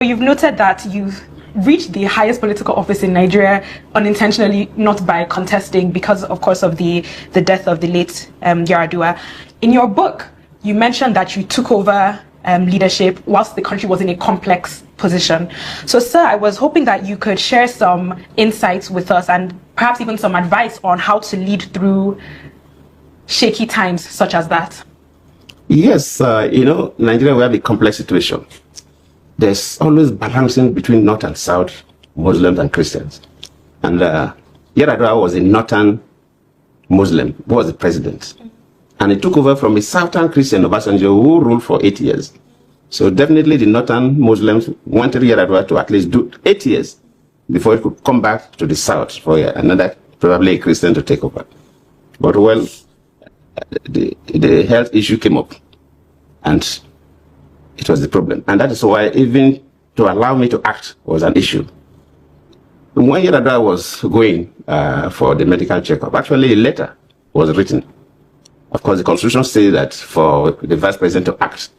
You've noted that you've reached the highest political office in Nigeria unintentionally, not by contesting, because, of course, of the death of the late Yaradua. In your book, you mentioned that you took over leadership whilst the country was in a complex position. So, sir, I was hoping that you could share some insights with us and perhaps even some advice on how to lead through shaky times such as that. Yes, Nigeria, we have a complex situation. There's always balancing between North and South, Muslims and Christians. And Yaradua was a Northern Muslim who was the president. And he took over from a Southern Christian, Obasanjo, who ruled for 8 years. So definitely the Northern Muslims wanted Yaradua to at least do 8 years before he could come back to the South for another, probably a Christian, to take over. But well, the health issue came up. And it was the problem. And that is why even to allow me to act was an issue. When Yaradua was going for the medical checkup, actually a letter was written. Of course, the Constitution says that for the Vice President to act,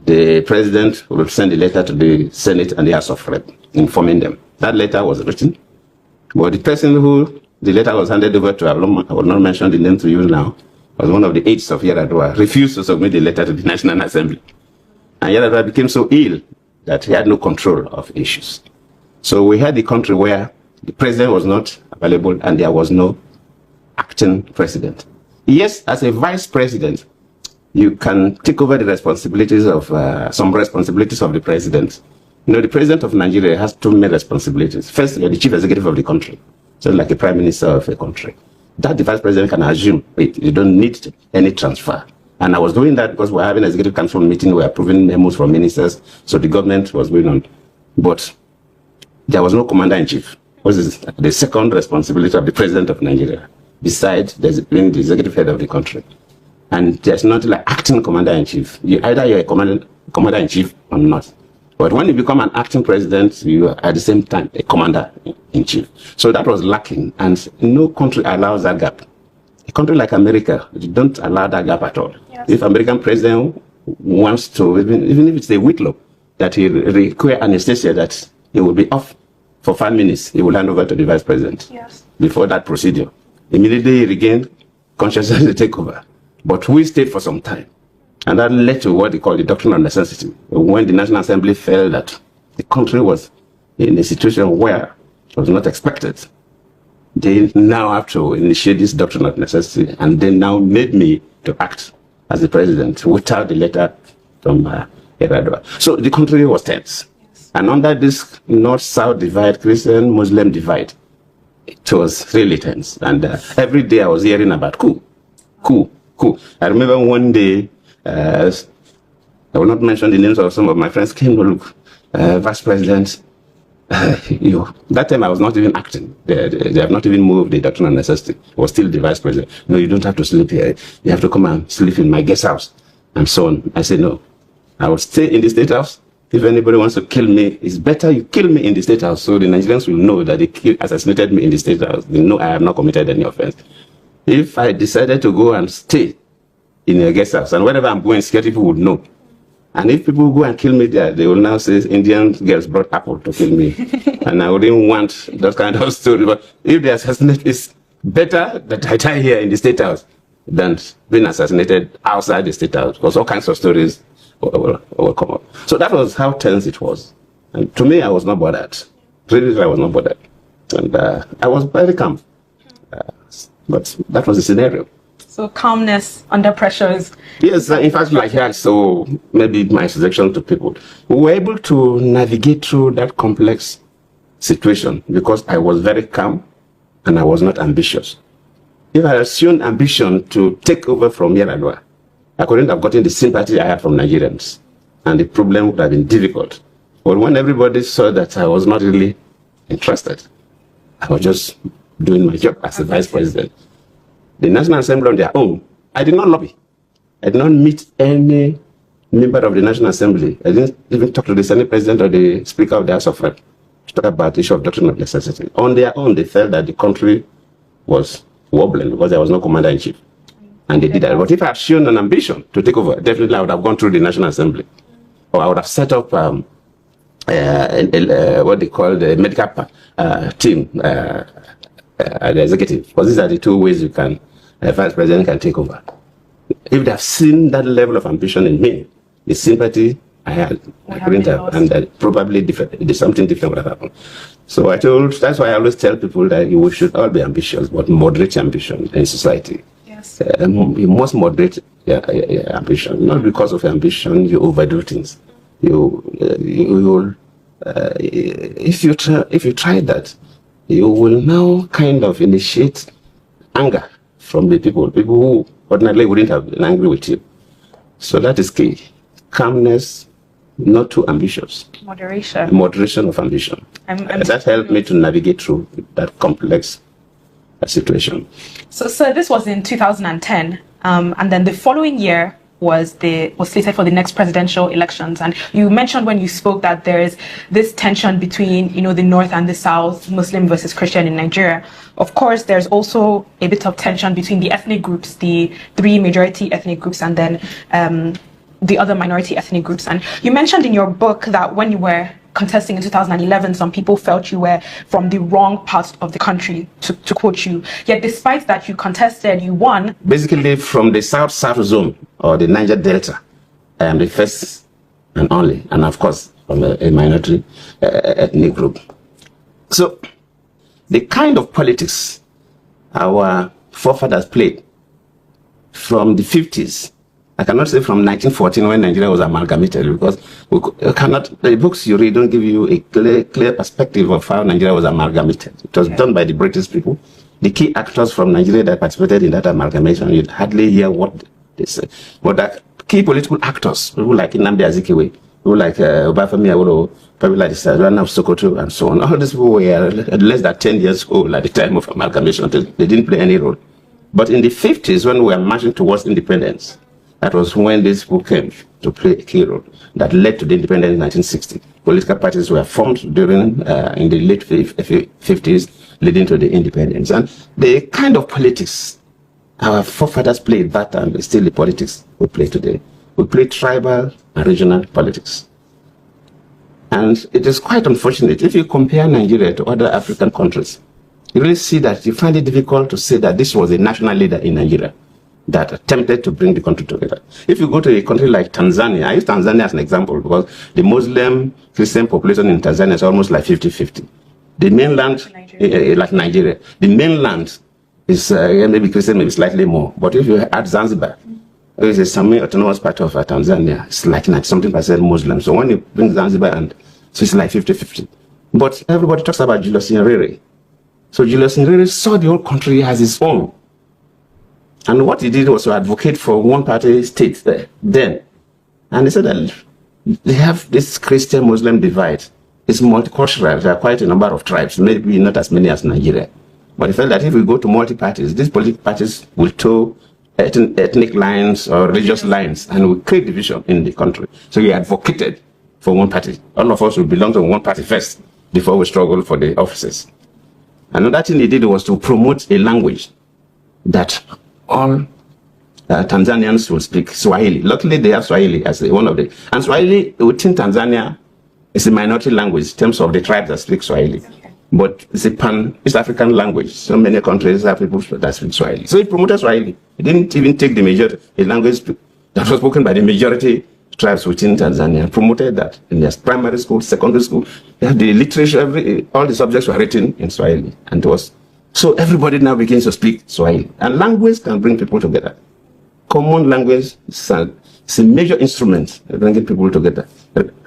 the President will send a letter to the Senate and the House of Reps, informing them. That letter was written. But the person who the letter was handed over to, I will not mention the name to you now, was one of the aides of Yaradua, refused to submit the letter to the National Assembly. And Yaradua became so ill that he had no control of issues. So we had a country where the president was not available and there was no acting president. Yes, as a vice president, you can take over the responsibilities of some responsibilities of the president. The president of Nigeria has two main responsibilities. First, you're the chief executive of the country, so like a prime minister of a country. That the vice president can assume it. You don't need any transfer. And I was doing that because we're having an executive council meeting, we're approving memos from ministers, so the government was going on. But there was no commander-in-chief, which is the second responsibility of the president of Nigeria, besides being the executive head of the country. And there's not like acting commander-in-chief. Either you're a commander-in-chief or not. But when you become an acting president, you are at the same time a commander-in-chief. So that was lacking, and no country allows that gap. A country like America, you don't allow that gap at all. Yes. If American president wants to, even if it's a whitlow, that he require anesthesia, that he will be off for 5 minutes, he will hand over to the vice president. Yes. Before that procedure. Immediately he regained consciousness to take over. But we stayed for some time. And that led to what they call the doctrine of necessity. When the National Assembly felt that the country was in a situation where it was not expected, they now have to initiate this doctrine of necessity, and they now made me to act as the president without the letter from Yaradua. So the country was tense. Yes. And under this North-South divide, Christian-Muslim divide, it was really tense. And every day I was hearing about coup. I remember one day, I will not mention the names of some of my friends, came to look, Vice President, that time I was not even acting. They have not even moved the doctrine of necessity. I was still the vice president. No, you don't have to sleep here. You have to come and sleep in my guest house, and so on. I said, no, I will stay in the State House. If anybody wants to kill me, it's better you kill me in the State House, so the Nigerians will know that they assassinated me in the State House. They know I have not committed any offense. If I decided to go and stay in a guest house, and wherever I'm going, security people would know. And if people go and kill me there, they will now say Indian girls brought apple to kill me. And I wouldn't want that kind of story. But if they assassinate, it's better that I die here in the State House than being assassinated outside the State House, because all kinds of stories will come up. So that was how tense it was. And to me, I was not bothered. Really, I was not bothered. And I was very calm. But that was the scenario. So calmness under pressures. Yes, in fact, like that, so maybe my suggestion to people. We were able to navigate through that complex situation because I was very calm and I was not ambitious. If I had shown ambition to take over from Yaradua, I couldn't have gotten the sympathy I had from Nigerians, and the problem would have been difficult. But when everybody saw that I was not really interested, I was just doing my job as the vice president. The National Assembly on their own, I did not lobby. I did not meet any member of the National Assembly. I didn't even talk to the Senate President or the Speaker of the House of Reps to talk about the issue of doctrine of necessity. On their own, they felt that the country was wobbling because there was no commander-in-chief. And they did that. But if I had shown an ambition to take over, definitely I would have gone through the National Assembly. Or I would have set up what they call the medical team, the executive. Because these are the two ways you can, vice president can take over. If they have seen that level of ambition in me, the sympathy I had, I couldn't have, and probably something different would have happened. So that's why I always tell people that we should all be ambitious, but moderate ambition in society. Yes. You must moderate ambition. Not because of ambition you overdo things. If you try that, you will now kind of initiate anger from the people who ordinarily wouldn't have been angry with you. So that is key. Calmness, not too ambitious. Moderation. Moderation of ambition. That helped me to navigate through that complex situation. So this was in 2010, and then the following year was slated for the next presidential elections. And you mentioned when you spoke that there is this tension between, the North and the South, Muslim versus Christian in Nigeria. Of course, there's also a bit of tension between the ethnic groups, the 3 majority ethnic groups, and then the other minority ethnic groups. And you mentioned in your book that when you were contesting in 2011, some people felt you were from the wrong part of the country, to quote you. Yet despite that you contested, you won. Basically from the South zone, or the Niger Delta, I am the first and only, and of course from a minority ethnic group. So the kind of politics our forefathers played from the 50s, I cannot say from 1914 when Nigeria was amalgamated, because the books you read don't give you a clear perspective of how Nigeria was amalgamated. It was done by the British people. The key actors from Nigeria that participated in that amalgamation, you'd hardly hear what they say. But the key political actors, people like Nnamdi Azikiwe, people like Obafemi Awolowo, people like Sarana of Sokoto, and so on. All these people were less than 10 years old at the time of amalgamation. They didn't play any role. But in the 50s, when we were marching towards independence, that was when this book came to play a key role that led to the independence in 1960. Political parties were formed during in the late 50s, leading to the independence. And the kind of politics our forefathers played that time is still the politics we play today. We play tribal and regional politics. And it is quite unfortunate. If you compare Nigeria to other African countries, you really see that you find it difficult to say that this was a national leader in Nigeria that attempted to bring the country together. If you go to a country like Tanzania, I use Tanzania as an example because the Muslim Christian population in Tanzania is almost like 50-50. The mainland, like Nigeria, the mainland is maybe Christian, maybe slightly more. But if you add Zanzibar, which is a semi-autonomous part of Tanzania, it's like 90-something% Muslim. So when you bring Zanzibar, and so it's like 50-50. But everybody talks about Julius Nyerere. So Julius Nyerere saw the whole country as his own. And what he did was to advocate for one-party state there, then. And he said that they have this Christian-Muslim divide. It's multicultural. There are quite a number of tribes, maybe not as many as Nigeria. But he felt that if we go to multi-parties, these political parties will toe ethnic lines or religious lines and will create division in the country. So he advocated for one party. All of us will belong to one party first before we struggle for the offices. Another thing he did was to promote a language that all Tanzanians will speak, Swahili. Luckily, they have Swahili as one of the... And Swahili within Tanzania is a minority language in terms of the tribes that speak Swahili. But it's a pan-East African language. So many countries have people that speak Swahili. So he promoted Swahili. He didn't even take the language that was spoken by the majority tribes within Tanzania, promoted that in their primary school, secondary school. They have the literature, all the subjects were written in Swahili. And it was... So everybody now begins to speak Swahili. And language can bring people together. Common language is a major instrument in bringing people together.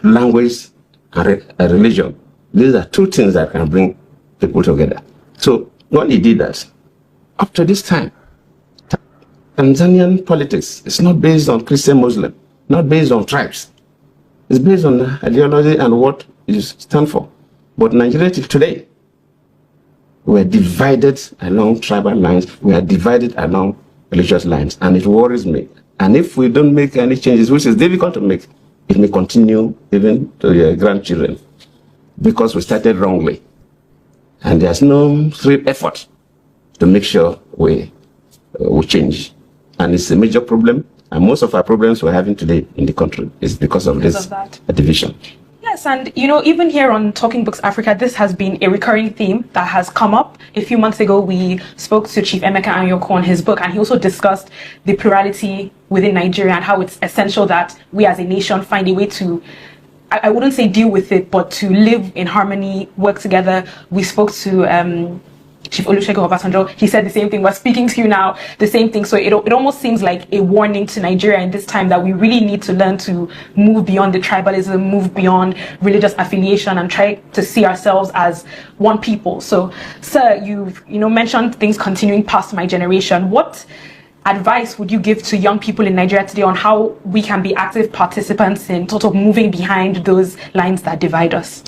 Language and religion. These are two things that can bring people together. So when he did that, up to this time, Tanzanian politics is not based on Christian Muslim, not based on tribes. It's based on ideology and what it stands for. But Nigeria today, we are divided along tribal lines, we are divided along religious lines, and it worries me. And if we don't make any changes, which is difficult to make, it may continue even to your grandchildren, because we started wrongly. And there's no real effort to make sure we change. And it's a major problem, and most of our problems we're having today in the country is because of this division. Yeah, Yes, and even here on Talking Books Africa, this has been a recurring theme that has come up. A few months ago, we spoke to Chief Emeka Anyoko on his book, and he also discussed the plurality within Nigeria and how it's essential that we as a nation find a way to, I wouldn't say deal with it, but to live in harmony, work together. We spoke to Chief Olusegun Obasanjo. He said the same thing. We're speaking to you now, the same thing. So it almost seems like a warning to Nigeria in this time that we really need to learn to move beyond the tribalism, move beyond religious affiliation, and try to see ourselves as one people. So, sir, you've mentioned things continuing past my generation. What advice would you give to young people in Nigeria today on how we can be active participants in sort of moving behind those lines that divide us?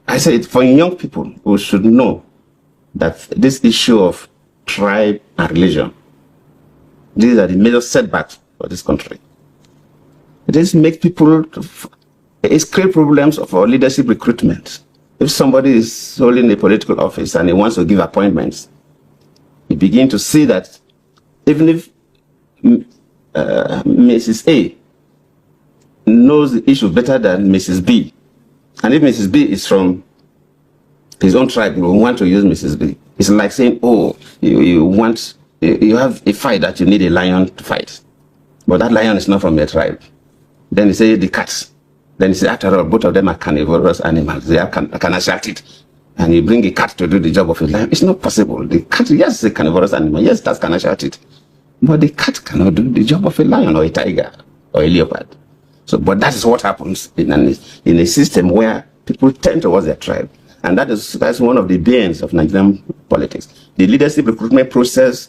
I said, for young people, we should know that this issue of tribe and religion, these are the major setbacks for this country. This makes people, it's create problems for leadership recruitment. If somebody is holding a political office and he wants to give appointments, you begin to see that even if Mrs. A knows the issue better than Mrs. B, and if Mrs. B is from his own tribe, will want to use Mrs. B. It's like saying, oh, you have a fight that you need a lion to fight. But that lion is not from your tribe. Then you say the cats. Then you say, after all, both of them are carnivorous animals. They can assert it. And you bring a cat to do the job of a lion. It's not possible. The cat, yes, is a carnivorous animal. Yes, that can assert it. But the cat cannot do the job of a lion or a tiger or a leopard. So, but that is what happens in a system where people tend towards their tribe. And that's one of the banes of Nigerian politics. The leadership recruitment process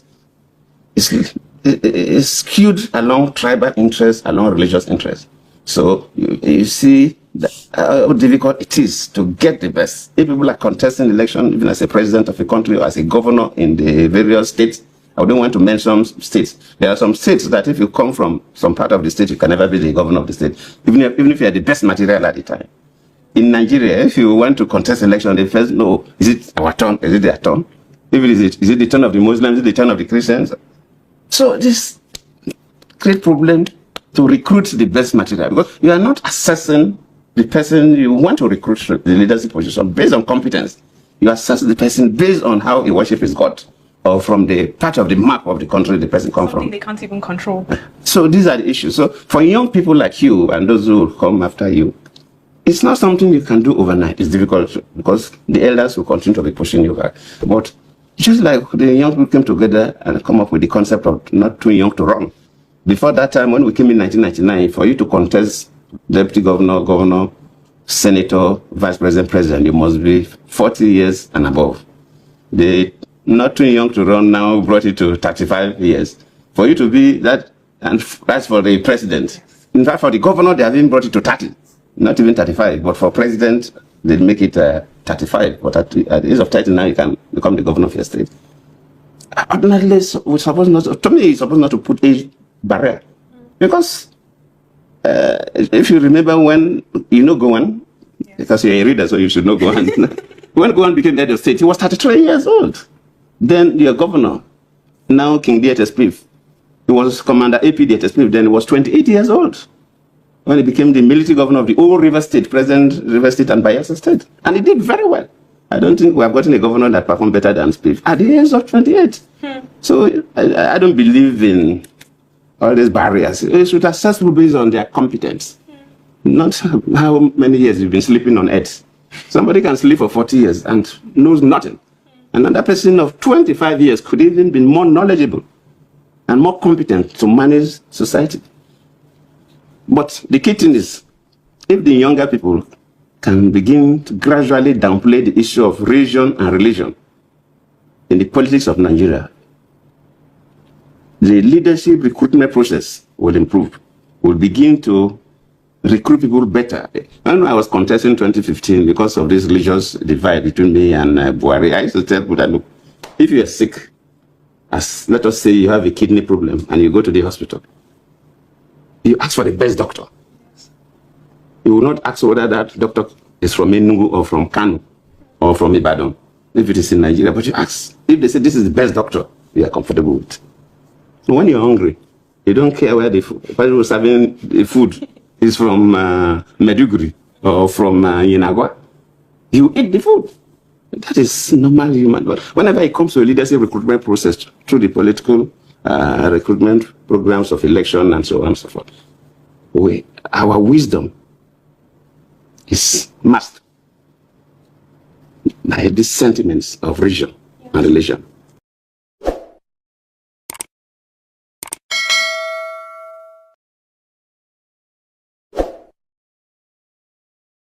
is skewed along tribal interests, along religious interests. So you see how difficult it is to get the best. If people are contesting election, even as a president of a country or as a governor in the various states, I don't want to mention states. There are some states that if you come from some part of the state, you can never be the governor of the state, even if you are the best material at the time. In Nigeria, if you want to contest election, they first know, is it our turn? Is it their turn? If it is it the turn of the Muslims? Is it the turn of the Christians? So this creates problem to recruit the best material, because you are not assessing the person you want to recruit to the leadership position based on competence. You assess the person based on how he worships his God, or from the part of the map of the country the person comes from. They can't even control. So these are the issues. So for young people like you and those who will come after you, it's not something you can do overnight. It's difficult because the elders will continue to be pushing you back. But just like the young people came together and come up with the concept of not too young to run. Before that time, when we came in 1999, for you to contest deputy governor, governor, senator, vice president, president, you must be 40 years and above. The not too young to run now brought it to 35 years. For you to be that, and that's for the president. In fact, for the governor, they have even brought it to 30. Not even 35, but for president, they make it 35. But at the age of 30 now, you can become the governor of your state. Ordinarily, we're supposed not to me, it's supposed not to put age barrier. Because if you remember when, Gowan, because you're a reader, so you should know Gowan. When Gowan became head of state, he was 33 years old. Then your governor, now King D.H.S. he was Commander A.P. D.H.S. then he was 28 years old when he became the military governor of the old River State, present River State and Bayelsa State. And he did very well. I don't think we have gotten a governor that performed better than Spiff at the age of 28. So I don't believe in all these barriers. We should assess people based on their competence, not how many years you've been sleeping on earth. Somebody can sleep for 40 years and knows nothing. Another person of 25 years could even be more knowledgeable and more competent to manage society. But the key thing is, if the younger people can begin to gradually downplay the issue of region and religion in the politics of Nigeria, the leadership recruitment process will improve. We'll begin to recruit people better. When I was contesting in 2015 because of this religious divide between me and Buhari, I used to tell people that, look, if you are sick, let us say you have a kidney problem and you go to the hospital, you ask for the best doctor. You will not ask whether that doctor is from Enugu or from Kano or from Ibadan, if it is in Nigeria, but you ask. If they say this is the best doctor, you are comfortable with. So when you're hungry, you don't care where the person who's serving the food is from Meduguri or from Yinagwa, he will eat the food. That is normal human. But whenever it comes to a leadership recruitment process through the political recruitment programs of election and so on and so forth, our wisdom is masked by these sentiments of region and religion.